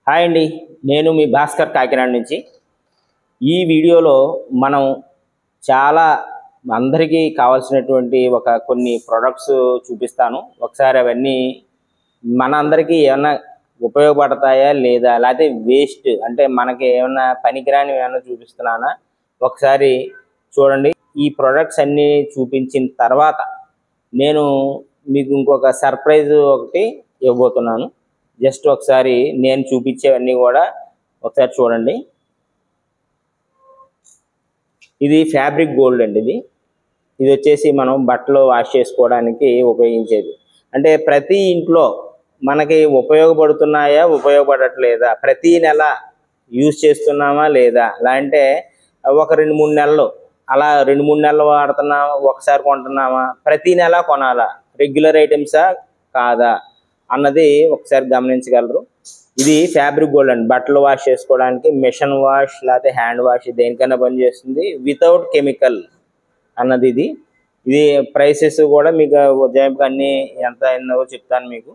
Hi అండి, నేను మీ భాస్కర్ కాకినాడ నుంచి. ఈ వీడియోలో మనం చాలా అందరికీ కావాల్సినటువంటి కొన్ని ప్రొడక్ట్స్ చూపిస్తాను. ఒకసారి అవన్నీ మన అందరికీ ఏమైనా ఉపయోగపడతాయా లేదా, లేకపోతే వేస్ట్ అంటే మనకి ఏమైనా పనికిరాని ఏమైనా చూపిస్తున్నానా ఒకసారి చూడండి. ఈ ప్రొడక్ట్స్ అన్నీ చూపించిన తర్వాత నేను మీకు ఇంకొక సర్ప్రైజ్ ఒకటి ఇవ్వబోతున్నాను. జస్ట్ ఒకసారి నేను చూపించేవన్నీ కూడా ఒకసారి చూడండి. ఇది ఫ్యాబ్రిక్ గోల్డ్ అండి. ఇది వచ్చేసి మనం బట్టలు వాష్ చేసుకోవడానికి ఉపయోగించేది. అంటే ప్రతి ఇంట్లో మనకి ఉపయోగపడుతున్నాయా ఉపయోగపడట్లేదా, ప్రతి నెల యూజ్ చేస్తున్నామా లేదా, అంటే ఒక 2-3 నెలలు అలా 2-3 నెలలు వాడుతున్నామా, ఒకసారి కొంటున్నామా, ప్రతి నెల కొనాలా, రెగ్యులర్ ఐటమ్సా కాదా అన్నది ఒకసారి గమనించగలరు. ఇది ఫ్యాబ్రిక్ గోల్డ్ అండి. బట్టలు వాష్ చేసుకోవడానికి మిషన్ వాష్ లేకపోతే హ్యాండ్ వాష్ దేనికైనా పనిచేస్తుంది, వితౌట్ కెమికల్ అన్నది. ఇది ప్రైసెస్ కూడా మీకు ఉదయంకి అన్నీ ఎంత అయిందో చెప్తాను మీకు.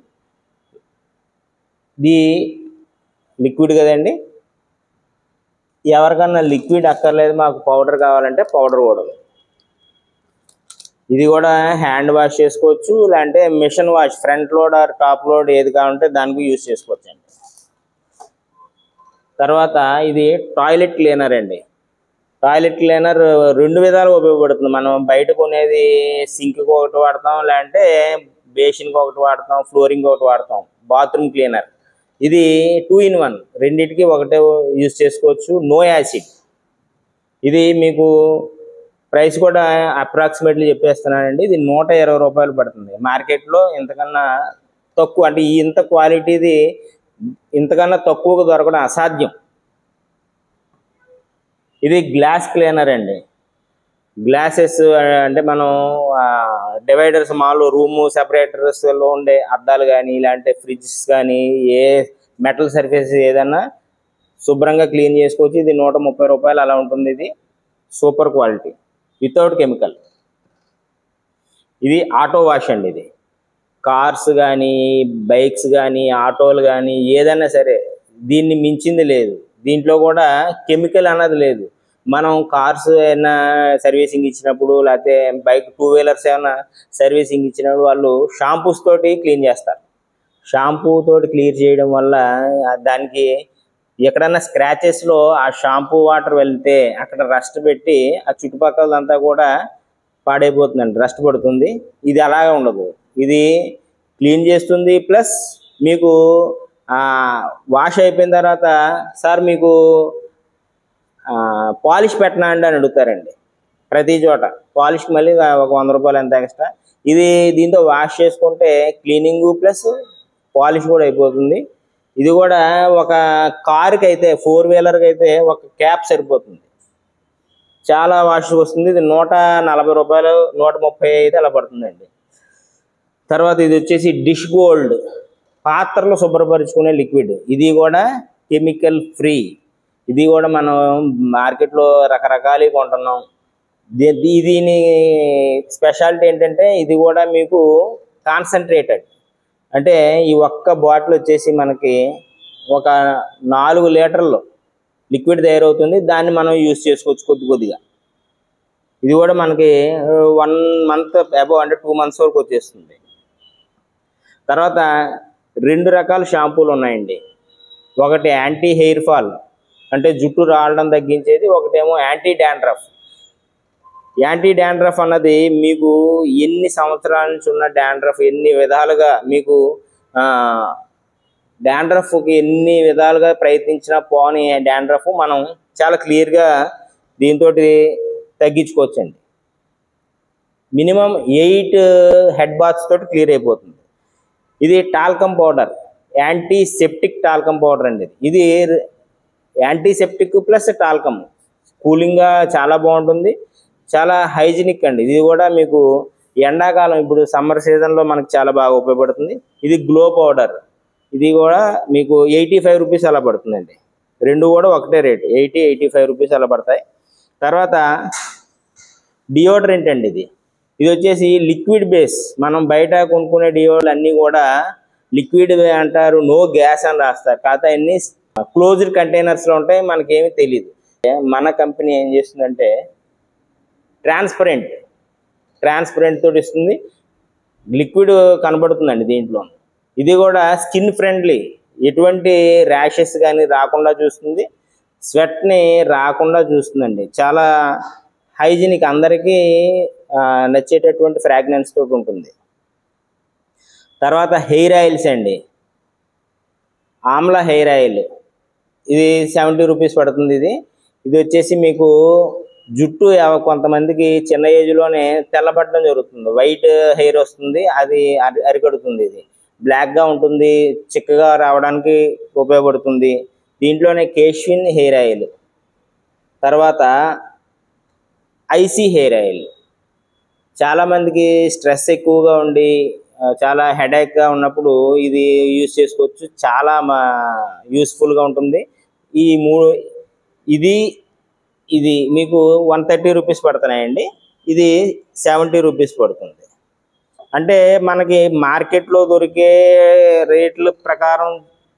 ఇది లిక్విడ్ కదండి. ఎవరికన్నా లిక్విడ్ అక్కర్లేదు, మాకు పౌడర్ కావాలంటే పౌడర్ కూడా. ఇది కూడా హ్యాండ్ వాష్ చేసుకోవచ్చు, లేదంటే machine wash front load or top load ఏది కావాలంటే దానికి యూజ్ చేసుకోవచ్చు అండి. తర్వాత ఇది టాయిలెట్ క్లీనర్ అండి. టాయిలెట్ క్లీనర్ 2 విధాలుగా ఉపయోగపడుతుంది. మనం బయట కొనేది సింక్కి ఒకటి వాడతాం, లేదంటే బేసిన్కి ఒకటి వాడతాం, ఫ్లోరింగ్ ఒకటి వాడతాం. బాత్రూమ్ క్లీనర్ ఇది 2 in 1, రెండింటికి ఒకటే యూజ్ చేసుకోవచ్చు. No acid. ఇది మీకు ప్రైస్ కూడా అప్రాక్సిమేట్లీ చెప్పేస్తున్నానండి. ఇది 120 రూపాయలు పడుతుంది. మార్కెట్లో ఇంతకన్నా తక్కువ, అంటే ఇంత క్వాలిటీది ఇంతకన్నా తక్కువగా దొరకడం అసాధ్యం. ఇది గ్లాస్ క్లీనర్ అండి. గ్లాసెస్ అంటే మనం డివైడర్స్, మాలో రూము సెపరేటర్స్లో ఉండే అద్దాలు కానీ, ఇలాంటి ఫ్రిడ్జెస్ కానీ, ఏ మెటల్ సర్ఫేస్ ఏదన్నా శుభ్రంగా క్లీన్ చేసుకోవచ్చు. ఇది 130 రూపాయలు అలా ఉంటుంది. ఇది సూపర్ క్వాలిటీ, వితౌట్ కెమికల్. ఇది ఆటో వాష్ అండి. ఇది కార్స్ కానీ, బైక్స్ కానీ, ఆటోలు కానీ ఏదైనా సరే దీన్ని మించింది లేదు. దీంట్లో కూడా కెమికల్ అన్నది లేదు. మనం కార్స్ ఏమైనా సర్వీసింగ్ ఇచ్చినప్పుడు, లేకపోతే బైక్ 2 వీలర్స్ ఏమైనా సర్వీసింగ్ ఇచ్చినప్పుడు వాళ్ళు షాంపూస్ తోటి క్లీన్ చేస్తారు. షాంపూ తోటి క్లీన్ చేయడం వల్ల దానికి ఎక్కడన్నా స్క్రాచెస్లో ఆ షాంపూ వాటర్ వెళ్తే అక్కడ రస్ట్ పెట్టి ఆ చుట్టుపక్కలంతా కూడా పాడైపోతుందండి, రస్ట్ పడుతుంది. ఇది అలాగే ఉండదు. ఇది క్లీన్ చేస్తుంది, ప్లస్ మీకు వాష్ అయిపోయిన తర్వాత సార్ మీకు పాలిష్ పెట్టనా అండి అని అడుగుతారండి. ప్రతి చోట పాలిష్కి మళ్ళీ ఒక 100 రూపాయలు ఎంత ఎక్స్ట్రా. ఇది దీంతో వాష్ చేసుకుంటే క్లీనింగు ప్లస్ పాలిష్ కూడా అయిపోతుంది. ఇది కూడా ఒక కారుకి అయితే, 4 వీలర్కి అయితే ఒక క్యాప్ సరిపోతుంది, చాలా వాష్ వస్తుంది. ఇది 140 రూపాయలు, 135 అలా పడుతుందండి. తర్వాత ఇది వచ్చేసి డిష్ గోల్డ్, పాత్రలు శుభ్రపరుచుకునే లిక్విడ్. ఇది కూడా కెమికల్ ఫ్రీ. ఇది కూడా మనం మార్కెట్లో రకరకాలు కొంటున్నాం. దీని స్పెషాలిటీ ఏంటంటే ఇది కూడా మీకు కాన్సన్ట్రేటెడ్. అంటే ఈ ఒక్క బాటిల్ వచ్చేసి మనకి ఒక 4 లీటర్లు లిక్విడ్ తయారవుతుంది. దాన్ని మనం యూజ్ చేసుకోవచ్చు కొద్దిగా. ఇది కూడా మనకి 1 month అబౌవ్, అంటే 2 months వరకు వచ్చేస్తుంది. తర్వాత 2 రకాల షాంపూలు ఉన్నాయండి. ఒకటి యాంటీ హెయిర్ ఫాల్, అంటే జుట్టు రాలడం తగ్గించేది. ఒకటేమో యాంటీ డాండ్రఫ్. యాంటీ డాండ్రఫ్ అన్నది మీకు ఎన్ని సంవత్సరాల నుంచి ఉన్న డాండ్రఫ్, ఎన్ని విధాలుగా మీకు డాండ్రఫ్కి ఎన్ని విధాలుగా ప్రయత్నించినా పోని డాండ్రఫ్ మనం చాలా క్లియర్గా దీంతో తగ్గించుకోవచ్చండి. మినిమం 8 హెడ్ బాత్స్ తోటి క్లియర్ అయిపోతుంది. ఇది talcum powder, antiseptic talcum powder అండి. ఇది యాంటీసెప్టిక్ ప్లస్ టాల్కమ్, కూలింగ్గా చాలా బాగుంటుంది, చాలా హైజీనిక్ అండి. ఇది కూడా మీకు ఎండాకాలం, ఇప్పుడు సమ్మర్ సీజన్లో మనకు చాలా బాగా ఉపయోగపడుతుంది. ఇది గ్లో పౌడర్. ఇది కూడా మీకు 85 రూపీస్ అలా పడుతుందండి. 2 కూడా ఒకటే రేటు, 80-85 రూపీస్ అలా పడతాయి. తర్వాత డియోడ్రెంట్ అండి. ఇది వచ్చేసి లిక్విడ్ బేస్. మనం బయట కొనుక్కునే డియోలు అన్నీ కూడా లిక్విడ్ అంటారు, నో గ్యాస్ అని రాస్తారు. కాకపోతే అన్నీ క్లోజ్డ్ కంటైనర్స్లో ఉంటాయి, మనకేమీ తెలియదు. మన కంపెనీ ఏం చేస్తుందంటే ట్రాన్స్పరెంట్ తోటి ఇస్తుంది, లిక్విడ్ కనబడుతుందండి దీంట్లో. ఇది కూడా స్కిన్ ఫ్రెండ్లీ, ఎటువంటి ర్యాషెస్ కానీ రాకుండా చూస్తుంది, స్వెట్ని రాకుండా చూస్తుందండి. చాలా హైజీనిక్, అందరికీ నచ్చేటటువంటి ఫ్రాగ్రెన్స్ తోటి ఉంటుంది. తర్వాత హెయిర్ ఆయిల్స్ అండి. ఆమ్లా హెయిర్ ఆయిల్, ఇది 70 రూపీస్ పడుతుంది. ఇది వచ్చేసి మీకు జుట్టు కొంతమందికి చిన్న ఏజ్లోనే తెల్లబడడం జరుగుతుంది, వైట్ హెయిర్ వస్తుంది, అది అరికడుతుంది. ఇది బ్లాక్గా ఉంటుంది, చిక్కగా రావడానికి ఉపయోగపడుతుంది. దీంట్లోనే కేష్విన్ హెయిర్ ఆయిల్, తర్వాత ఐసీ హెయిర్ ఆయిల్. చాలామందికి స్ట్రెస్ ఎక్కువగా ఉండి చాలా హెడేక్గా ఉన్నప్పుడు ఇది యూజ్ చేసుకోవచ్చు, చాలా యూస్ఫుల్గా ఉంటుంది. ఈ ఇది మీకు 130 రూపీస్ పడుతున్నాయండి, ఇది 70 రూపీస్ పడుతుంది. అంటే మనకి మార్కెట్లో దొరికే రేట్ల ప్రకారం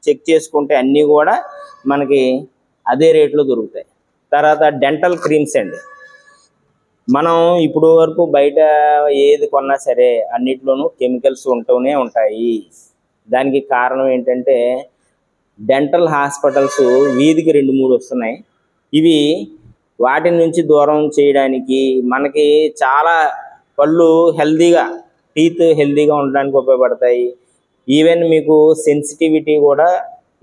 చెక్ చేసుకుంటే అన్నీ కూడా మనకి అదే రేట్లో దొరుకుతాయి. తర్వాత డెంటల్ క్రీమ్స్ అండి. మనం ఇప్పుడు వరకు బయట ఏది కొన్నా సరే అన్నిట్లోనూ కెమికల్స్ ఉంటూనే ఉంటాయి. దానికి కారణం ఏంటంటే డెంటల్ హాస్పిటల్స్ వీధికి 2-3 వస్తున్నాయి. ఇవి వాటి నుంచి దూరం చేయడానికి మనకి చాలా పళ్ళు హెల్దీగా, టీత్ హెల్దీగా ఉండడానికి ఉపయోగపడతాయి. ఈవెన్ మీకు సెన్సిటివిటీ కూడా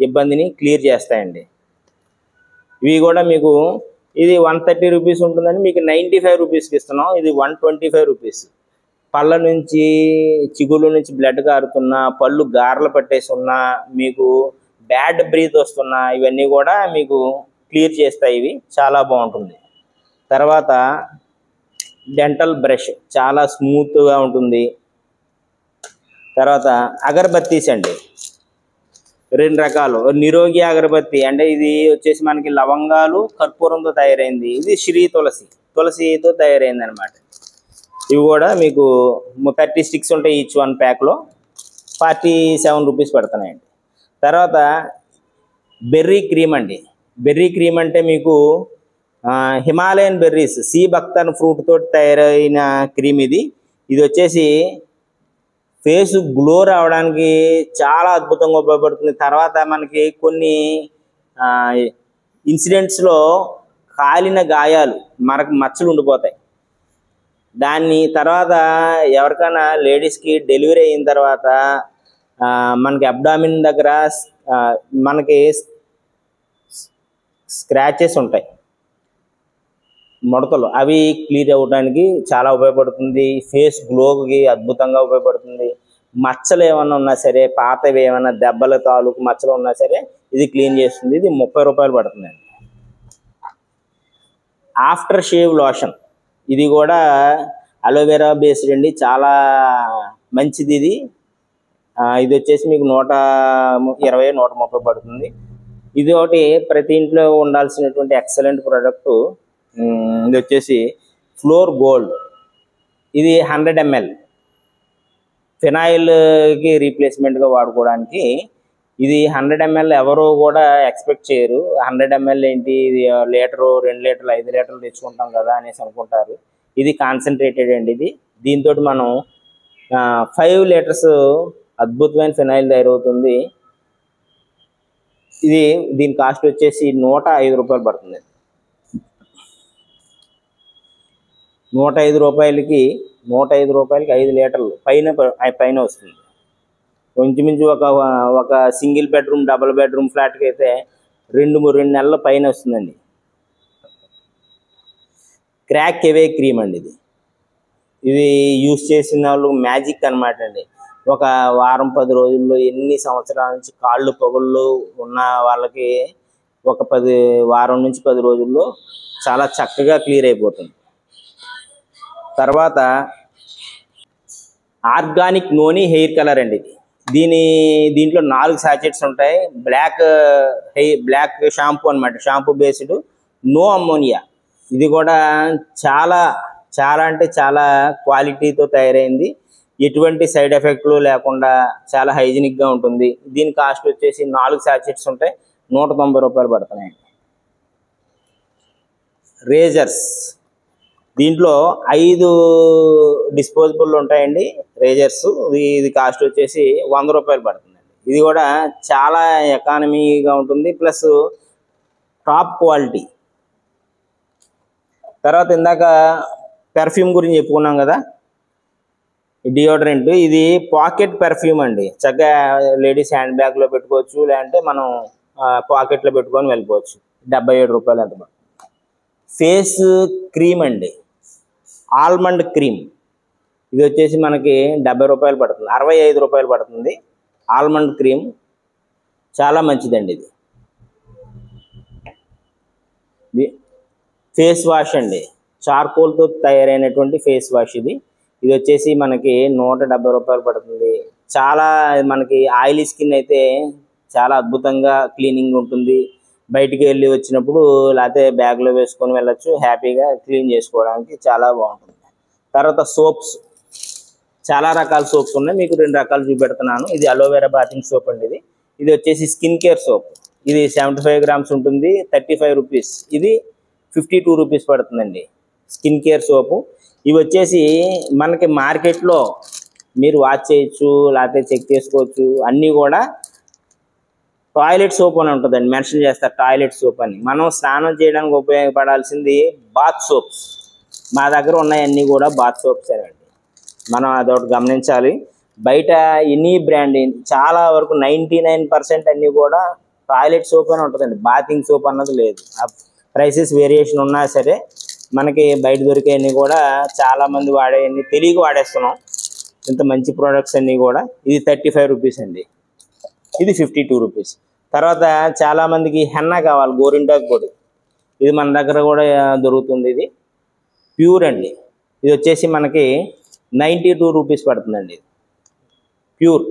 ఇబ్బందిని క్లియర్ చేస్తాయండి. ఇవి కూడా మీకు ఇది 130 రూపీస్ ఉంటుందని మీకు 95 రూపీస్కి ఇస్తున్నాం, ఇది 125 రూపీస్. పళ్ళ నుంచి, చిగుళ్ళ నుంచి బ్లడ్ కారుతున్నా, పళ్ళు గారెలు పట్టేసి ఉన్నా, మీకు బ్యాడ్ బ్రీత్ వస్తున్నా, ఇవన్నీ కూడా మీకు క్లియర్ చేస్తాయి. ఇవి చాలా బాగుంటుంది. తర్వాత డెంటల్ బ్రష్ చాలా స్మూత్గా ఉంటుంది. తర్వాత అగరబత్తీస్ అండి, 2 రకాలు. నిరోగి అగరబత్తి అంటే ఇది వచ్చేసి మనకి లవంగాలు, కర్పూరంతో తయారైంది. ఇది శ్రీ తులసితో తయారైంది అనమాట. ఇవి కూడా మీకు 30 స్టిక్స్ ఉంటాయి ఈచ్ 1 ప్యాక్లో, 47 రూపీస్ పడుతున్నాయండి. తర్వాత బెర్రీ క్రీమ్ అండి. బెర్రీ క్రీమ్ అంటే మీకు హిమాలయన్ బెర్రీస్, సీ బక్తన్ ఫ్రూట్ తోటి తయారైన క్రీమ్ ఇది వచ్చేసి ఫేస్ గ్లో రావడానికి చాలా అద్భుతంగా ఉపయోగపడుతుంది. తర్వాత మనకి కొన్ని ఇన్సిడెంట్స్లో కాలిన గాయాలు, మనకు మచ్చలు ఉండిపోతాయి. దాన్ని తర్వాత ఎవరికైనా లేడీస్కి డెలివరీ అయిన తర్వాత మనకి అబ్డామిన్ దగ్గర మనకి స్క్రాచెస్ ఉంటాయి, ముడతలు, అవి క్లియర్ అవ్వడానికి చాలా ఉపయోగపడుతుంది. ఫేస్ గ్లోకి అద్భుతంగా ఉపయోగపడుతుంది. మచ్చలు ఏమన్నా ఉన్నా సరే, పాతవి ఏమన్నా దెబ్బల తాలూకు మచ్చలు ఉన్నా సరే ఇది క్లీన్ చేస్తుంది. ఇది 30 రూపాయలు పడుతుందండి. ఆఫ్టర్ షేవ్ లోషన్, ఇది కూడా అలోవెరా బేస్డ్ అండి, చాలా మంచిది. ఇది వచ్చేసి మీకు 120-130 పడుతుంది. ఇది ఒకటి ప్రతి ఇంట్లో ఉండాల్సినటువంటి ఎక్సలెంట్ ప్రోడక్టు. ఇది వచ్చేసి ఫ్లోర్ గోల్డ్, ఇది 100 ml ఫినాయిల్కి రీప్లేస్మెంట్గా వాడుకోవడానికి. ఇది 100 ml ఎవరు కూడా ఎక్స్పెక్ట్ చేయరు. 100 ml ఏంటి, ఇది లీటరు, 2 లీటర్లు, 5 లీటర్లు తెచ్చుకుంటాం కదా అనేసి అనుకుంటారు. ఇది కాన్సన్ట్రేటెడ్ అండి. దీంతో మనం 5 లీటర్స్ అద్భుతమైన ఫినాయిల్ తయారవుతుంది. దీని కాస్ట్ వచ్చేసి 105 రూపాయలు పడుతుంది. 105 రూపాయలకి 5 లీటర్లు పైన వస్తుంది. కొంచెమించి ఒక సింగిల్ బెడ్రూమ్, డబుల్ బెడ్రూమ్ ఫ్లాట్కి అయితే 2 నెలల పైన వస్తుందండి. క్రాక్ అవే క్రీమ్ అండి. ఇది యూజ్ చేసిన వాళ్ళు మ్యాజిక్ అనమాట అండి. ఒక వారం 10 రోజుల్లో, ఎన్ని సంవత్సరాల నుంచి కాళ్ళు పొగళ్ళు ఉన్న వాళ్ళకి ఒక వారం నుంచి 10 రోజుల్లో చాలా చక్కగా క్లియర్ అయిపోతుంది. తర్వాత ఆర్గానిక్ నోని హెయిర్ కలర్ అండి. దీంట్లో 4 సాచెట్స్ ఉంటాయి. బ్లాక్ షాంపూ అనమాట, షాంపూ బేస్డ్, నో అమ్మోనియా. ఇది కూడా చాలా అంటే చాలా క్వాలిటీతో తయారైంది. ఎటువంటి సైడ్ ఎఫెక్ట్లు లేకుండా చాలా హైజీనిక్గా ఉంటుంది. దీని కాస్ట్ వచ్చేసి 4 సాచెట్స్ ఉంటాయి, రూపాయలు పడుతున్నాయండి. రేజర్స్ దీంట్లో 5 డిస్పోజబుల్ ఉంటాయండి రేజర్స్. ఇది కాస్ట్ వచ్చేసి 100 రూపాయలు పడుతుందండి. ఇది కూడా చాలా ఎకానమీగా ఉంటుంది, ప్లస్ టాప్ క్వాలిటీ. తర్వాత ఇందాక పెర్ఫ్యూమ్ గురించి చెప్పుకున్నాం కదా, డియోడ్రెంట్. ఇది పాకెట్ పెర్ఫ్యూమ్ అండి. చక్కగా లేడీస్ హ్యాండ్ బ్యాగ్లో పెట్టుకోవచ్చు, లేదంటే మనం పాకెట్లో పెట్టుకొని వెళ్ళిపోవచ్చు. 77 రూపాయలు ఎంత పడుతుంది. ఫేస్ క్రీమ్ అండి, ఆల్మండ్ క్రీమ్. ఇది వచ్చేసి మనకి 70 రూపాయలు పడుతుంది, 65 రూపాయలు పడుతుంది. ఆల్మండ్ క్రీమ్ చాలా మంచిదండి. ఇది ఫేస్ వాష్ అండి, చార్కోల్తో తయారైనటువంటి ఫేస్ వాష్. ఇది వచ్చేసి మనకి 170 రూపాయలు పడుతుంది. చాలా మనకి ఆయిలీ స్కిన్ అయితే చాలా అద్భుతంగా క్లీనింగ్ ఉంటుంది. బయటికి వెళ్ళి వచ్చినప్పుడు లేకపోతే బ్యాగ్లో వేసుకొని వెళ్ళచ్చు, హ్యాపీగా క్లీన్ చేసుకోవడానికి చాలా బాగుంటుంది. తర్వాత సోప్స్, చాలా రకాల సోప్స్ ఉన్నాయి, మీకు 2 రకాలు చూపెడుతున్నాను. ఇది అలోవెరా బాతింగ్ సోప్ అండి. ఇది వచ్చేసి స్కిన్ కేర్ సోప్. ఇది 75 గ్రామ్స్ ఉంటుంది, 35 రూపీస్. ఇది 52 రూపీస్ పడుతుందండి స్కిన్ కేర్ సోపు. ఇవి వచ్చేసి మనకి మార్కెట్లో మీరు వాచ్ చేయొచ్చు, లేకపోతే చెక్ చేసుకోవచ్చు. అన్నీ కూడా టాయిలెట్ సోప్ అని ఉంటుందండి, మెన్షన్ చేస్తారు టాయిలెట్ సోప్ అని. మనం స్నానం చేయడానికి ఉపయోగపడాల్సింది బాత్ సోప్స్. మా దగ్గర ఉన్నాయన్నీ కూడా బాత్ సోప్స్ అండి. మనం అదొకటి గమనించాలి. బయట ఎనీ బ్రాండ్ చాలా వరకు 99% అన్నీ కూడా టాయిలెట్ సోప్ అని ఉంటుందండి, బాతింగ్ సోప్ అన్నది లేదు. ప్రైసెస్ వేరియేషన్ ఉన్నా సరే మనకి బయట దొరికేవన్నీ కూడా చాలామంది వాడేవన్నీ తెలియక వాడేస్తున్నాం. ఇంత మంచి ప్రోడక్ట్స్ అన్నీ కూడా. ఇది 35 రూపీస్ అండి, ఇది 52 రూపీస్. తర్వాత చాలామందికి హెన్నా కావాలి, గోరింటాకు పొడి. ఇది మన దగ్గర కూడా దొరుకుతుంది. ఇది ప్యూర్ అండి. ఇది వచ్చేసి మనకి 92 రూపీస్ పడుతుందండి, ప్యూర్.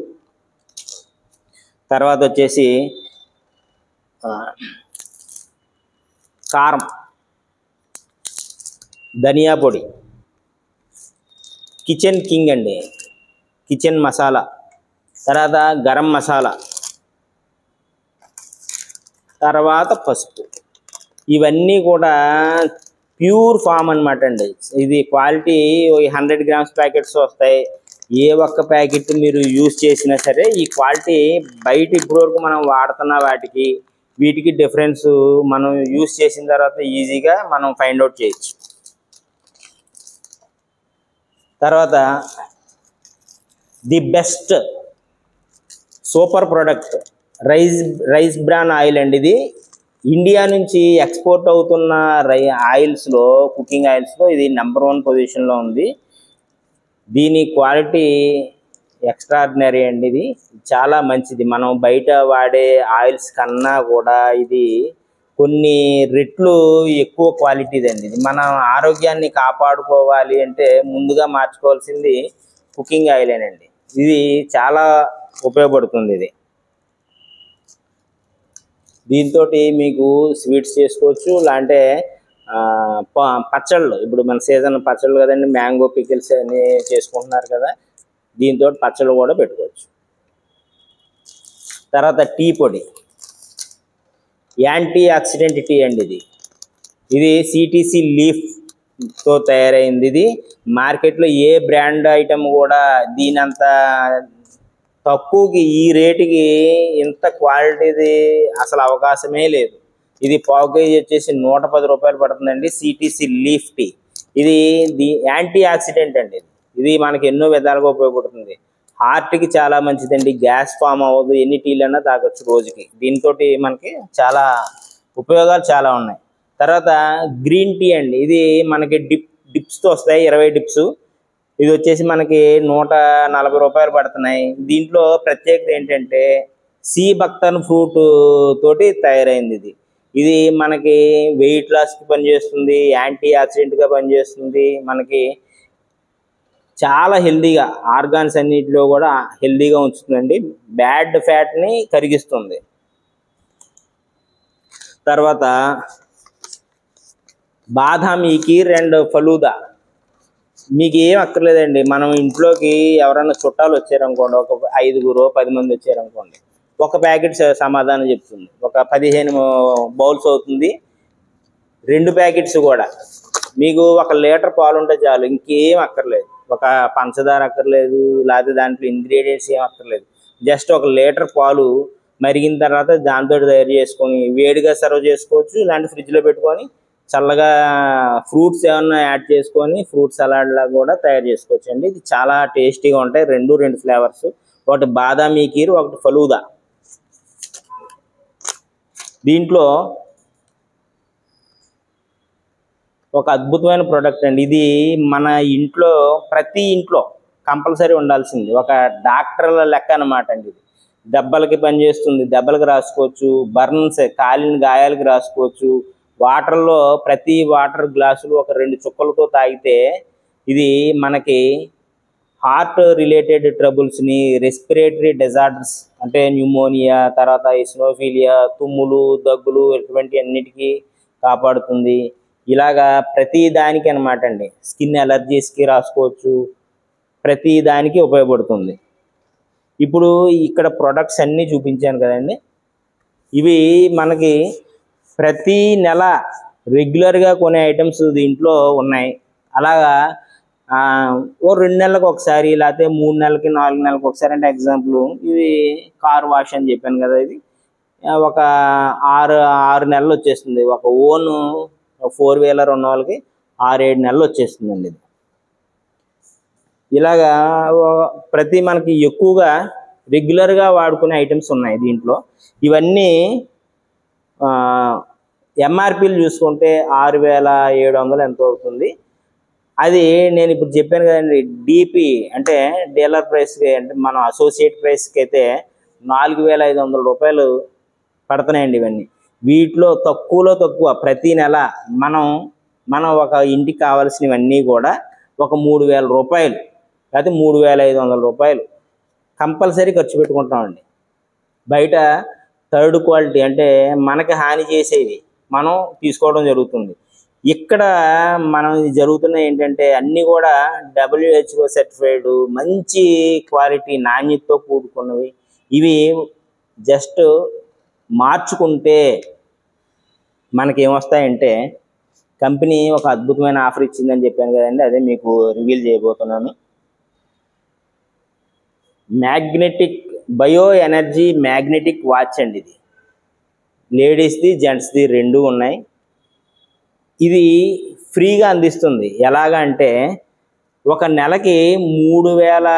తర్వాత వచ్చేసి కారం, ధనియా పొడి, కిచెన్ కింగ్ అండి, కిచెన్ మసాలా. తర్వాత గరం మసాలా, తర్వాత పసుపు. ఇవన్నీ కూడా ప్యూర్ ఫామ్ అనమాట అండి. ఇది క్వాలిటీ 100 గ్రామ్స్ ప్యాకెట్స్ వస్తాయి. ఏ ఒక్క ప్యాకెట్ మీరు యూజ్ చేసినా సరే ఈ క్వాలిటీ బయట ఇప్పటివరకు మనం వాడుతున్న వాటికి వీటికి డిఫరెన్స్ మనం యూజ్ చేసిన తర్వాత ఈజీగా మనం ఫైండ్ అవుట్ చేయొచ్చు. తర్వాత the best super product rice bran oil అండి. ఇది ఇండియా నుంచి ఎక్స్పోర్ట్ అవుతున్న ఆయిల్స్లో, కుకింగ్ ఆయిల్స్లో ఇది నెంబర్ 1 పొజిషన్లో ఉంది. దీని క్వాలిటీ ఎక్స్ట్రాడినరీ అండి. ఇది చాలా మంచిది. మనం బయట వాడే ఆయిల్స్ కన్నా కూడా ఇది కొన్ని రెట్లు ఎక్కువ క్వాలిటీది అండి. ఇది మన ఆరోగ్యాన్ని కాపాడుకోవాలి అంటే ముందుగా మార్చుకోవాల్సింది కుకింగ్ ఆయిలేనండి. ఇది చాలా ఉపయోగపడుతుంది. ఇది దీంతో మీకు స్వీట్స్ చేసుకోవచ్చు, లేదంటే పచ్చళ్ళు. ఇప్పుడు మన సీజన్ పచ్చళ్ళు కదండి, మ్యాంగో పికిల్స్ అన్నీ చేసుకుంటున్నారు కదా, దీంతో పచ్చళ్ళు కూడా పెట్టుకోవచ్చు. తర్వాత టీ పొడి, యాంటీ ఆక్సిడెంట్ టీ అండి. ఇది సిటీసీ లీఫ్తో తయారైంది. ఇది మార్కెట్లో ఏ బ్రాండ్ ఐటమ్ కూడా దీనంత తక్కువకి, ఈ రేటుకి ఇంత క్వాలిటీది అసలు అవకాశమే లేదు. ఇది పావు కేజీ వచ్చేసి 110 రూపాయలు పడుతుందండి, సిటీసీ లీఫ్ టీ. ఇది యాంటీ ఆక్సిడెంట్ అండి. ఇది మనకి ఎన్నో విధాలుగా ఉపయోగపడుతుంది. హార్ట్కి చాలా మంచిదండి, గ్యాస్ ఫామ్ అవ్వదు, ఎన్ని టీలన్నా తాగొచ్చు రోజుకి. దీంతో మనకి చాలా ఉపయోగాలు చాలా ఉన్నాయి. తర్వాత గ్రీన్ టీ అండి. ఇది మనకి డిప్స్తో వస్తాయి, 20 డిప్స్. ఇది వచ్చేసి మనకి 140 రూపాయలు పడుతున్నాయి. దీంట్లో ప్రత్యేకత ఏంటంటే సీ బక్తన్ ఫ్రూట్ తోటి తయారైంది. ఇది మనకి వెయిట్ లాస్కి పనిచేస్తుంది, యాంటీ ఆక్సిడెంట్గా పనిచేస్తుంది. మనకి చాలా హెల్దీగా ఆర్గాన్స్ అన్నిటిలో కూడా హెల్దీగా ఉంచుతుందండి, బ్యాడ్ ఫ్యాట్ని కరిగిస్తుంది. తర్వాత బాదాం కీర్ అండ్ ఫలూదా. మీకు ఏం అక్కర్లేదండి, మనం ఇంట్లోకి ఎవరైనా చుట్టాలు వచ్చారనుకోండి, ఒక 5-10 మంది వచ్చారనుకోండి, ఒక ప్యాకెట్ సమాధానం చెప్తుంది. ఒక 15 బౌల్స్ అవుతుంది. 2 ప్యాకెట్స్ కూడా మీకు 1 లీటర్ పాలు ఉంటే చాలు, ఇంకేం అక్కర్లేదు. ఒక పంచదార అక్కర్లేదు, లేకపోతే దాంట్లో ఇంగ్రీడియంట్స్ ఏం అక్కర్లేదు. జస్ట్ 1 లీటర్ పాలు మరిగిన తర్వాత దాంతో తయారు చేసుకొని వేడిగా సర్వ్ చేసుకోవచ్చు. ఇలాంటి ఫ్రిడ్జ్లో పెట్టుకొని చల్లగా ఫ్రూట్స్ ఏమన్నా యాడ్ చేసుకొని ఫ్రూట్ సలాడ్ లాగా కూడా తయారు చేసుకోవచ్చు అండి. ఇది చాలా టేస్టీగా ఉంటాయి. 2 ఫ్లేవర్స్, ఒకటి బాదామీ కీర్, ఒకటి ఫలూదా. దీంట్లో ఒక అద్భుతమైన ప్రోడక్ట్ అండి. ఇది మన ఇంట్లో ప్రతి ఇంట్లో కంపల్సరీ ఉండాల్సింది. ఒక డాక్టర్ల లెక్క అనమాట అండి. ఇది దెబ్బలకి పనిచేస్తుంది, దెబ్బలకి రాసుకోవచ్చు. బర్న్స్ కాలిన గాయాలకి రాసుకోవచ్చు. వాటర్లో ప్రతి వాటర్ గ్లాసులు ఒక 2 చుక్కలతో తాగితే ఇది మనకి హార్ట్ రిలేటెడ్ ట్రబుల్స్ని, రెస్పిరేటరీ డిజార్డర్స్ అంటే న్యూమోనియా, తర్వాత ఇస్నోఫీలియా, తుమ్ములు, దగ్గులు ఇటువంటి అన్నిటికీ కాపాడుతుంది. ఇలాగా ప్రతి దానికి అనమాట అండి. స్కిన్ ఎలర్జీస్కి రాసుకోవచ్చు, ప్రతి దానికి ఉపయోగపడుతుంది. ఇప్పుడు ఇక్కడ ప్రొడక్ట్స్ అన్నీ చూపించాను కదండి. ఇవి మనకి ప్రతి నెల రెగ్యులర్గా కొనే ఐటమ్స్ దీంట్లో ఉన్నాయి. అలాగా ఓ 2 నెలలకు ఒకసారి, లేకపోతే 3 నెలలకి 4 నెలలకు ఒకసారి. అంటే ఎగ్జాంపుల్ ఇది కార్ వాష్ అని చెప్పాను కదా, ఇది ఒక 6 నెలలు వచ్చేస్తుంది. ఒక ఓన్ 4 వీలర్ ఉన్న వాళ్ళకి 6-7 నెలలు వచ్చేస్తుందండి ఇది. ఇలాగా ప్రతి మనకి ఎక్కువగా రెగ్యులర్గా వాడుకునే ఐటమ్స్ ఉన్నాయి దీంట్లో. ఇవన్నీ ఎంఆర్పీలు చూసుకుంటే 6,700 ఎంతో అవుతుంది. అది నేను ఇప్పుడు చెప్పాను కదండి, డిపి అంటే డీలర్ ప్రైస్కి, అంటే మన అసోసియేట్ ప్రైస్కి అయితే 4,500 రూపాయలు పడుతున్నాయండి ఇవన్నీ. వీటిలో తక్కువలో తక్కువ ప్రతి నెల మనం ఒక ఇంటికి కావాల్సినవన్నీ కూడా ఒక 3,000 రూపాయలు లేకపోతే 3,500 రూపాయలు కంపల్సరీ ఖర్చు పెట్టుకుంటామండి. బయట థర్డ్ క్వాలిటీ అంటే మనకి హాని చేసేవి మనం తీసుకోవడం జరుగుతుంది. ఇక్కడ మనం జరుగుతున్న ఏంటంటే అన్నీ కూడా WHO సర్టిఫైడ్ మంచి క్వాలిటీ నాణ్యతతో కూడుకున్నవి. ఇవి జస్ట్ మార్చుకుంటే మనకేమొస్తాయంటే, కంపెనీ ఒక అద్భుతమైన ఆఫర్ ఇచ్చిందని చెప్పాను కదండి, అదే మీకు రివీల్ చేయబోతున్నాను. Magnetic bio energy magnetic watch అండి. ఇది లేడీస్ది జెంట్స్ది 2 ఉన్నాయి. ఇది ఫ్రీగా అందిస్తుంది. ఎలాగా అంటే ఒక నెలకి 3,000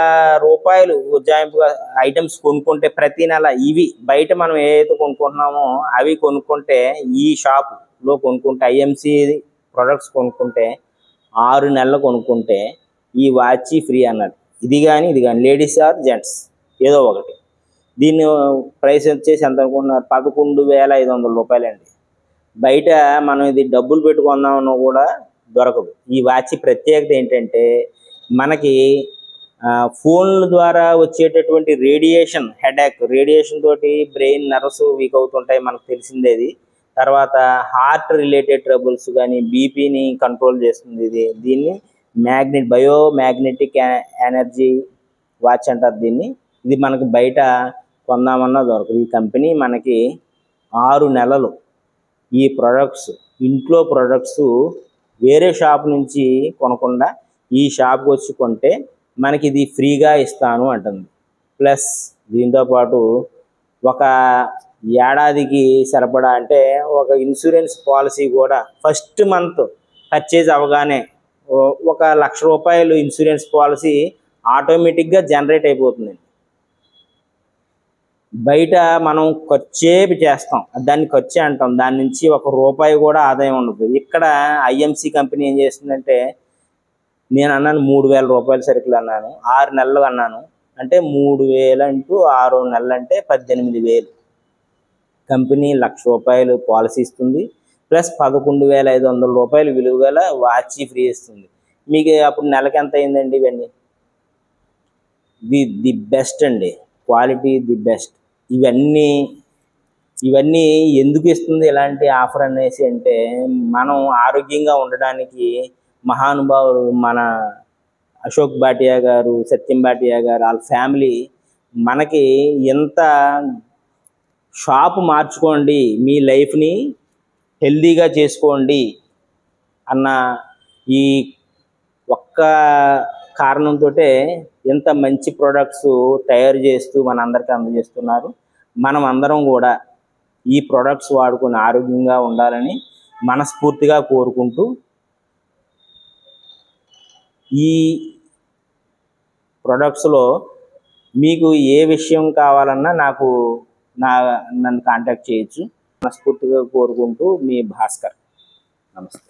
రూపాయలు ఉజ్జాయింపుగా ఐటమ్స్ కొనుక్కుంటే ప్రతి నెల ఇవి బయట మనం ఏదైతే కొనుక్కుంటున్నామో అవి కొనుక్కుంటే, ఈ షాప్లో కొనుక్కుంటే, ఐఎంసి ప్రొడక్ట్స్ కొనుక్కుంటే 6 నెలలు కొనుక్కుంటే ఈ వాచ్ ఫ్రీ అన్నది. ఇది కానీ లేడీస్ ఆర్ జెంట్స్ ఏదో ఒకటి. దీని ప్రైస్ వచ్చేసి ఎంత అనుకుంటున్నారు? 11,500 రూపాయలండి. బయట మనం ఇది డబ్బులు పెట్టుకుందామన్నా కూడా దొరకదు. ఈ వాచ్ ప్రత్యేకత ఏంటంటే మనకి ఫోన్ల ద్వారా వచ్చేటటువంటి రేడియేషన్, హెడేక్, రేడియేషన్ తోటి బ్రెయిన్ నర్వ్స్ వీక్ అవుతుంటాయి, మనకు తెలిసిందేది. తర్వాత హార్ట్ రిలేటెడ్ ట్రబుల్స్ కానీ బీపీని కంట్రోల్ చేస్తుంది ఇది. దీన్ని బయో మ్యాగ్నెటిక్ ఎనర్జీ వాచ్ అంటారు దీన్ని. ఇది మనకు బయట కొందామన్నా దొరకదు. ఈ కంపెనీ మనకి 6 నెలలు ఈ ప్రొడక్ట్స్, ఇంట్లో ప్రొడక్ట్స్ వేరే షాప్ నుంచి కొనకుండా ఈ షాప్కి వచ్చి కొంటే మనకి ఇది ఫ్రీగా ఇస్తాను అంటుంది. ప్లస్ దీంతోపాటు ఒక ఏడాదికి సరిపడా అంటే ఒక ఇన్సూరెన్స్ పాలసీ కూడా ఫస్ట్ మంత్ పర్చేజ్ అవగానే 1,00,000 రూపాయలు ఇన్సూరెన్స్ పాలసీ ఆటోమేటిక్గా జనరేట్ అయిపోతుందండి. బయట మనం ఖర్చే చేస్తాం, దాన్ని ఖర్చే అంటాం, దాని నుంచి 1 రూపాయి కూడా ఆదాయం ఉండదు. ఇక్కడ ఐఎంసి కంపెనీ ఏం చేస్తుందంటే, నేను అన్నాను 3,000 రూపాయలు సరుకులు అన్నాను, 6 నెలలు అన్నాను అంటే 3,000 ఇంటూ 6 నెలలు అంటే 18,000. కంపెనీ 1,00,000 రూపాయలు పాలసీ ఇస్తుంది, ప్లస్ 11,500 రూపాయలు విలువ గల వాచ్ ఫ్రీ ఇస్తుంది. మీకు అప్పుడు నెలకి ఎంత అయిందండి? ఇవన్నీ ది బెస్ట్ అండి, క్వాలిటీ ది బెస్ట్. ఇవన్నీ ఎందుకు ఇస్తుంది ఇలాంటి ఆఫర్ అనేసి అంటే, మనం ఆరోగ్యంగా ఉండడానికి మహానుభావులు మన అశోక్ భాటియా గారు, సత్యం భాటియా గారు, వాళ్ళ ఫ్యామిలీ మనకి ఎంత షాప్ మార్చుకోండి, మీ లైఫ్ని హెల్దీగా చేసుకోండి అన్న ఈ ఒక్క కారణంతో ఎంత మంచి ప్రోడక్ట్స్ తయారు చేస్తూ మనందరికీ అందజేస్తున్నారు. మనం అందరం కూడా ఈ ప్రోడక్ట్స్ వాడుకొని ఆరోగ్యంగా ఉండాలని మనస్ఫూర్తిగా కోరుకుంటూ, ఈ ప్రొడక్ట్స్లో మీకు ఏ విషయం కావాలన్నా నన్ను కాంటాక్ట్ చేయొచ్చు. మనస్ఫూర్తిగా కోరుకుంటూ మీ భాస్కర్. నమస్తే.